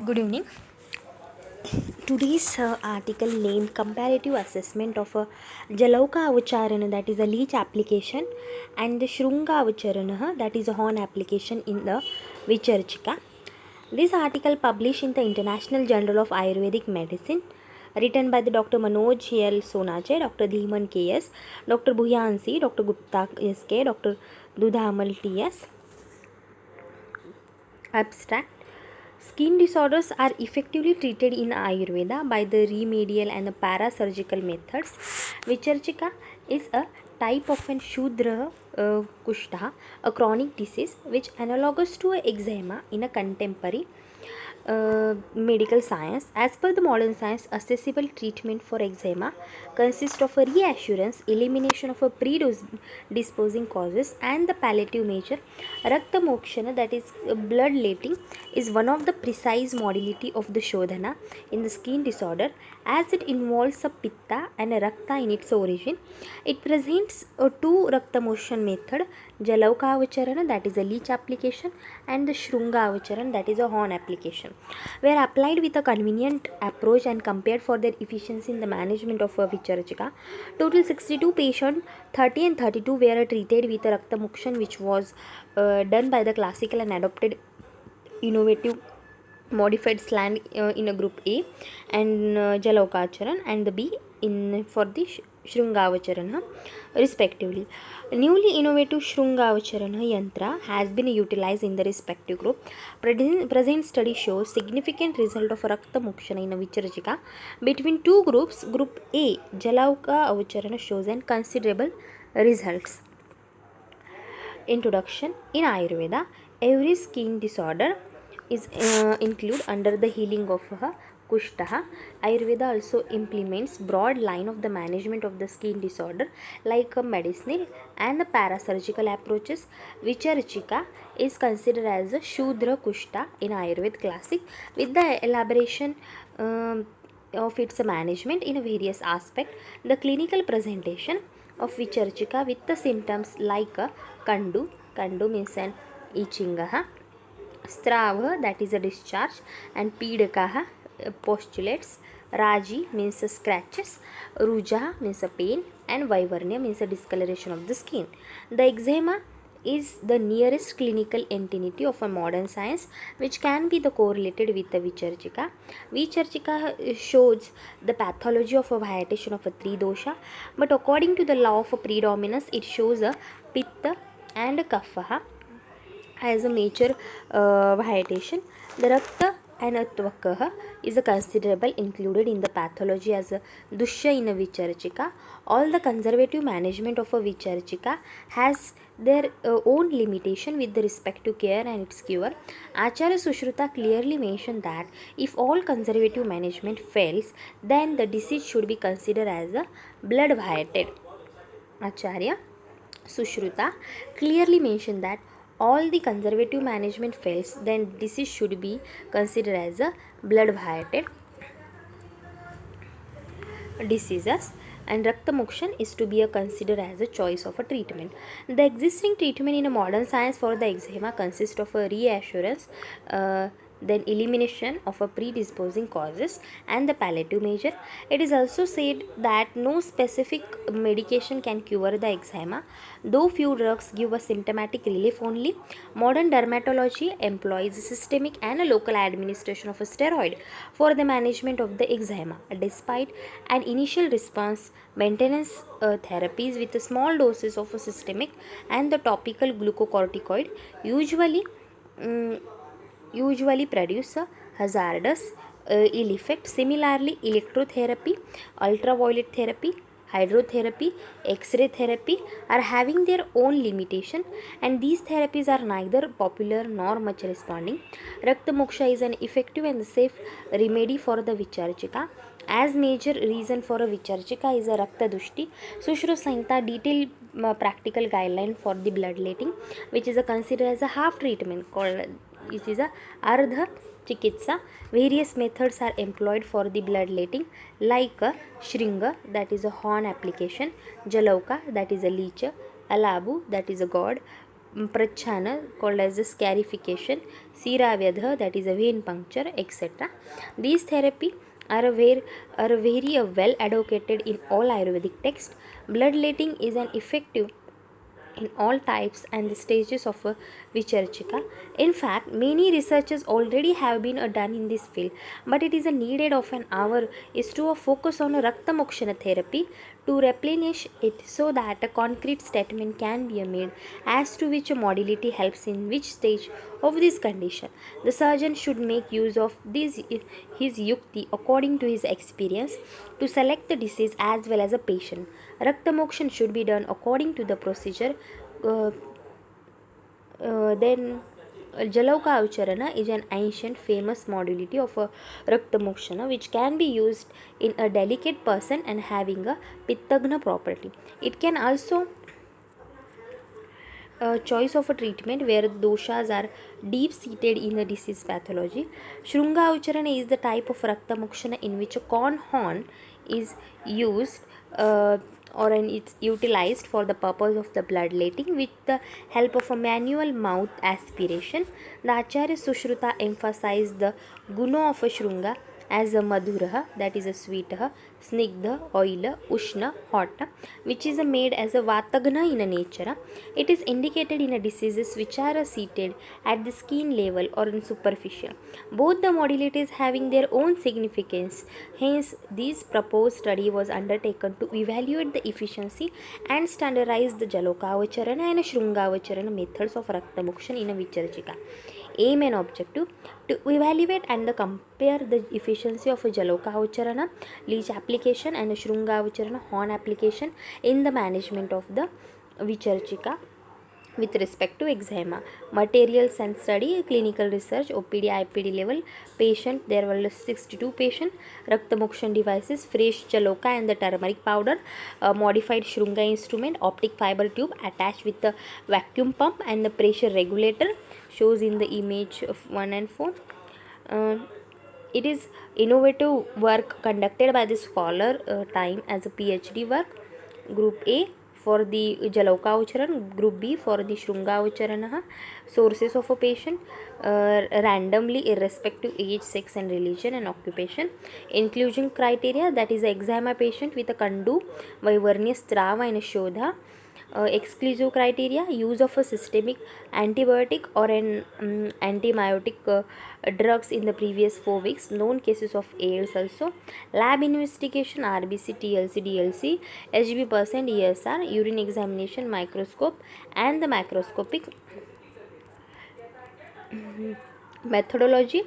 Good evening. Today's article named Comparative Assessment of Jalauka Avacharana, that is a leech application, and the Shrunga Avacharana, that is a horn application in the Vicharchika. This article published in the International Journal of Ayurvedic Medicine, written by the Dr. Manoj L. Sonache, Dr. Dhiman K.S., Dr. Bhuyansi, Dr. Gupta S.K., Dr. Dudhamal T.S. Abstract. Skin disorders are effectively treated in Ayurveda by the remedial and the parasurgical methods. Vicharchika is a type of an Shudra Kushta, a chronic disease which analogous to eczema in a contemporary medical science. As per the modern science, accessible treatment for eczema consists of a reassurance, elimination of a predisposing causes, and the palliative measure. Rakta mokshana, that is bloodletting, is one of the precise modality of the shodhana in the skin disorder, as it involves a pitta and a rakta in its origin. It presents a two rakta motion method, Jalauka Avacharana, that is a leech application, and the Shrunga Avacharana, that is a horn application, were applied with a convenient approach and compared for their efficiency in the management of Vicharchika. Total 62 patients, 30 and 32 were treated with a Raktamokshan, which was done by the classical and adopted innovative modified slant in a group A, and Jalaukacharan, and the B in for the Shrungavacharana respectively. Newly innovative Shrungavacharana yantra has been utilized in the respective group. Present study shows significant result of Rakta Mokshana in a Vicharchika. Between two groups, group A Jalauka Avacharana shows an considerable results. Introduction. In Ayurveda, every skin disorder is included under the healing of Kushtaha. Ayurveda also implements broad line of the management of the skin disorder like medicinal and the parasurgical approaches. Vicharchika is considered as a Shudra Kushta in Ayurveda classic, with the elaboration of its management in various aspects. The clinical presentation of Vicharchika with the symptoms like Kandu means an itching, Strava, that is a discharge, and Pidakaha, postulates. Raji means scratches, Ruja means a pain, and Vaivarnya means a discoloration of the skin. The eczema is the nearest clinical entity of a modern science which can be the correlated with the Vicharchika. Vicharchika shows the pathology of a vitiation of a three dosha, but according to the law of a predominance, it shows a pitta and a kapha as a major vitiation. The Rakta and Tvakaha is a considerable included in the pathology as a Dushya in a Vicharchika. All the conservative management of a Vicharchika has their own limitation with the respect to care and its cure. Acharya Sushruta clearly mentioned that if all conservative management fails, then the disease should be considered as a blood vitiated. Acharya Sushruta clearly mentioned that all the conservative management fails, then disease should be considered as a blood vitiated diseases, and Rakta Mokshan is to be considered as a choice of a treatment. The existing treatment in a modern science for the eczema consists of a reassurance, then elimination of a predisposing causes, and the palliative measure. It is also said that no specific medication can cure the eczema, though few drugs give a symptomatic relief only. Modern dermatology employs systemic and a local administration of a steroid for the management of the eczema. Despite an initial response, maintenance therapies with small doses of a systemic and the topical glucocorticoid mm, usually produce a hazardous ill effect. Similarly, electrotherapy, ultraviolet therapy, hydrotherapy, X-ray therapy are having their own limitation, and these therapies are neither popular nor much responding. Rakta Moksha is an effective and safe remedy for the Vicharchika. As major reason for a Vicharchika is a Rakta Dushti. Sushru Sanhita detailed practical guideline for the bloodletting, which is considered as a half treatment called this is a Ardha Chikitsa. Various methods are employed for the bloodletting like a Shringa, that is a horn application, Jalauka, that is a leech, Alabu, that is a god, prachana called as the scarification, siravyadha that is a vein puncture, etc. These therapy are very well advocated in all Ayurvedic texts. Bloodletting is an effective in all types and the stages of a Vicharchika. In fact, many researches already have been done in this field, but it is a needed of an hour is to a focus on a Rakta Mokshana therapy to replenish it so that a concrete statement can be made as to which modality helps in which stage of this condition. The surgeon should make use of this his yukti according to his experience to select the disease as well as a patient. Raktamokshan should be done according to the procedure. Uh, then Jalauka Avcharana is an ancient famous modality of a Raktamokshana which can be used in a delicate person and having a Pittagna property. It can also a choice of a treatment where doshas are deep seated in the disease pathology. Shrunga Ucharana is the type of Rakta Mokshana in which a corn horn is used it's utilized for the purpose of the bloodletting with the help of a manual mouth aspiration. The Acharya Sushruta emphasized the guna of a Shrunga as a madhura, that is a sweet, snigdha, oil, ushna, hot, which is made as a vatagna in a nature. It is indicated in a diseases which are seated at the skin level or in superficial. Both the modalities having their own significance. Hence, this proposed study was undertaken to evaluate the efficiency and standardize the Jalokavacharana and Shrungavacharana methods of Raktamokshan in a Vicharchika. Aim and objective to evaluate and compare the efficiency of a Jalokavacharana leech application and a Shrungavacharana horn application in the management of the Vicharchika with respect to eczema. Materials and study, clinical research, OPD, IPD level, patient, there were 62 patients, Raktamokshan devices, fresh Jaloka and the turmeric powder, modified Shrunga instrument, optic fiber tube attached with the vacuum pump and the pressure regulator, shows in the image of 1 and 4. It is innovative work conducted by the scholar time as a PhD work. Group A for the Jalauka Ucharan, Group B for the Shrunga Ucharana. Sources of a patient randomly irrespective age, sex and religion and occupation. Inclusion criteria, that is eczema patient with a Kandu, Vivernius Strava and a Shodha. Exclusive criteria, use of a systemic antibiotic or an antibiotic drugs in the previous 4 weeks, known cases of AIDS also. Lab investigation, RBC, TLC, DLC, HB% ESR, urine examination, microscope and the macroscopic methodology.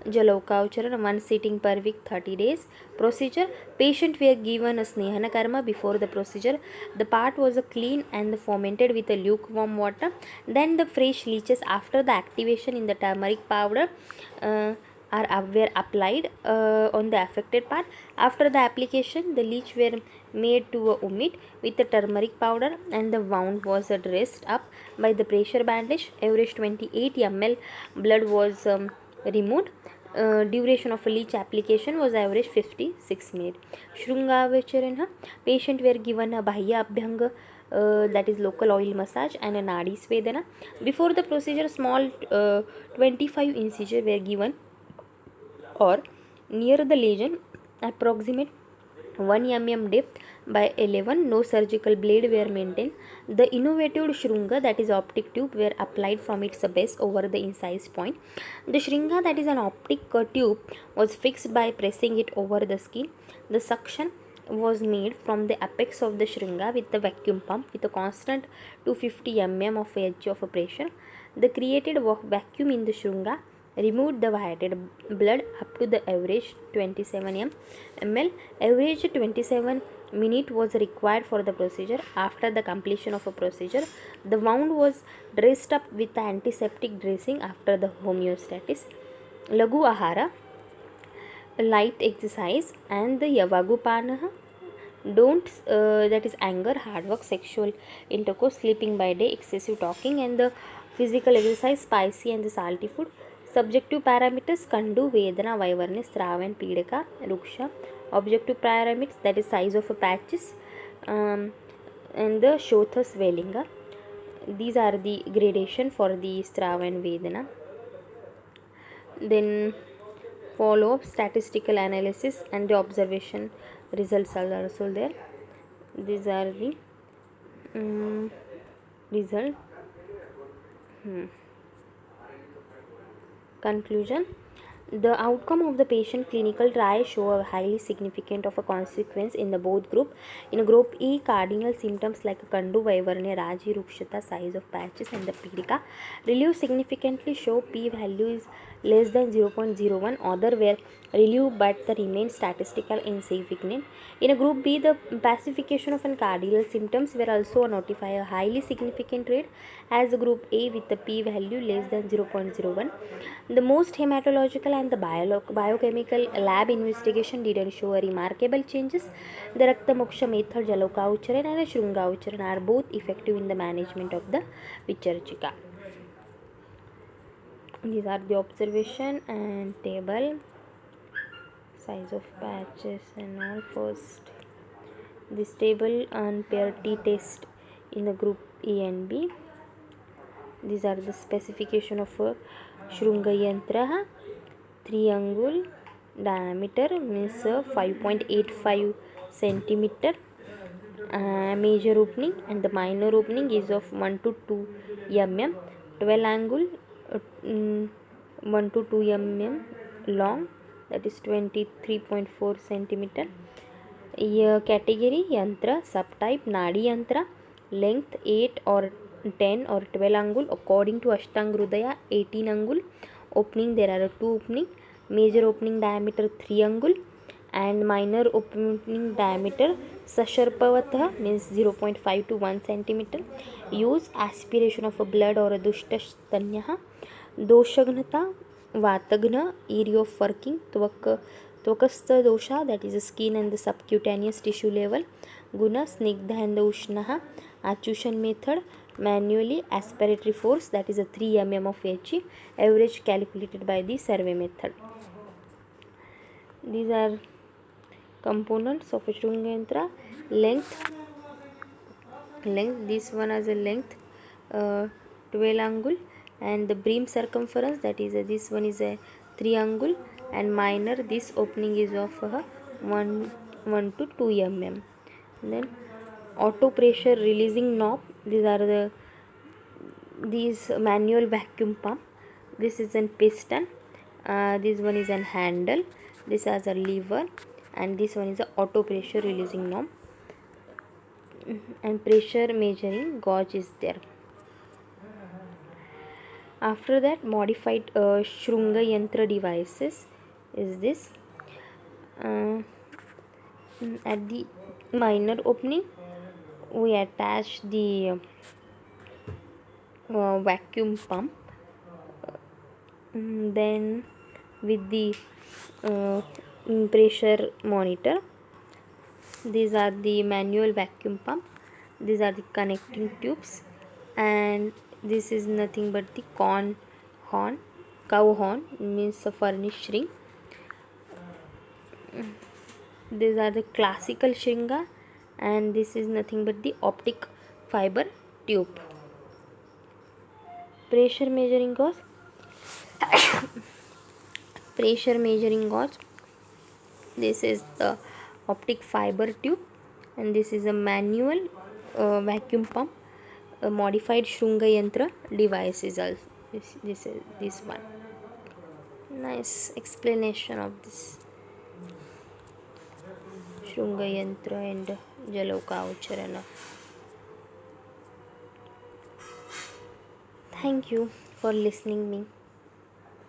Jalokaucharan, one sitting per week, 30 days. Procedure, patient were given a snehana karma before the procedure. The part was clean and fermented with a lukewarm water. Then the fresh leeches after the activation in the turmeric powder were applied on the affected part. After the application, the leech were made to omit with the turmeric powder and the wound was dressed up by the pressure bandage. Average 28 ml blood was removed. Duration of a leech application was average 56 minutes. Shrungavacharan, patient were given a Bahya Abhyanga, that is local oil massage and a Nadi Svedana. Before the procedure, small 25 incisions were given or near the lesion, approximate 1 mm depth by 11, no surgical blade were maintained. The innovative Shrunga, that is optic tube, were applied from its base over the incised point. The Shringa, that is an optic tube, was fixed by pressing it over the skin. The suction was made from the apex of the Shringa with the vacuum pump with a constant 250 mm of edge of pressure. The created vacuum in the Shringa removed the viated blood up to the average 27 ml. Average 27 minute was required for the procedure. After the completion of a procedure, the wound was dressed up with the antiseptic dressing after the homeostasis. Lagu ahara, light exercise and the yavagupanaha, don't that is anger, hard work, sexual intercourse, sleeping by day, excessive talking and the physical exercise, spicy and the salty food. Subjective parameters, Kandu, Vedana, Vivernis, Strava and Pidaka, Ruksha. Objective parameters, that is size of a patches and the Shotha swelling. These are the gradation for the Strava and Vedana. Then follow up statistical analysis and the observation results are also there. These are the result. Conclusion. The outcome of the patient clinical trial show a highly significant of a consequence in the both group. In group E, cardinal symptoms like Kandu, Vaivarnya, Raji, Rukshata, size of patches and the Pidika relief significantly show p-value is less than 0.01. Other were relief but the remain statistical insignificant. In a group B, the pacification of an cardinal symptoms were also notify a highly significant rate as group A with the p-value less than 0.01. The most hematological and the biochemical lab investigation didn't show a remarkable changes. The Raktamoksha method, Jaloka Ucharan and Shrunga Ucharan are both effective in the management of the Vicharchika. These are the observation and table, size of patches and all. First, this table on pair T test in the group E and B. These are the specification of Shrunga Yantra. 3 angul diameter means 5.85 centimeter. Major opening and the minor opening is of 1 to 2 mm. 12 angle 1 to 2 mm long, that is 23.4 centimeter. Category yantra, subtype Nadi yantra, length 8 or 10 or 12 angul according to Ashtang Hrudaya. 18 angul opening, there are 2 opening. Major opening diameter 3 angul and minor opening diameter Sasharpavatah means 0.5 to 1 centimeter. Use aspiration of a blood or a dushta stanyaha. Doshagnata Vatagna, area of working Tvakastha dosha, that is the skin and the subcutaneous tissue level. Guna Snigdha and the Ushnaha. Achushan method, manually aspiratory force, that is a 3 mm of He, average calculated by the survey method. These are components of a Shrunga yantra. Length, this one has a length 12 angul and the brim circumference, that is this one is a 3 angul and minor, this opening is of 1 to 2 mm. Then auto pressure releasing knob, these manual vacuum pump, this is a piston, this one is a handle, this has a lever and this one is a auto pressure releasing knob, and pressure measuring gauge is there. After that, modified Shrunga yantra devices is this. At the minor opening we attach the vacuum pump. Then with the pressure monitor, these are the manual vacuum pump, these are the connecting tubes, and this is nothing but the cow horn means a furnished ring. These are the classical Shringa, and this is nothing but the optic fiber tube. Pressure measuring gauge, this is the optic fiber tube, and this is a manual vacuum pump. A modified Shrunga yantra device is also this is this one. Nice explanation of this Shrunga yantra and Jaloka Ucharana. Thank you for listening me.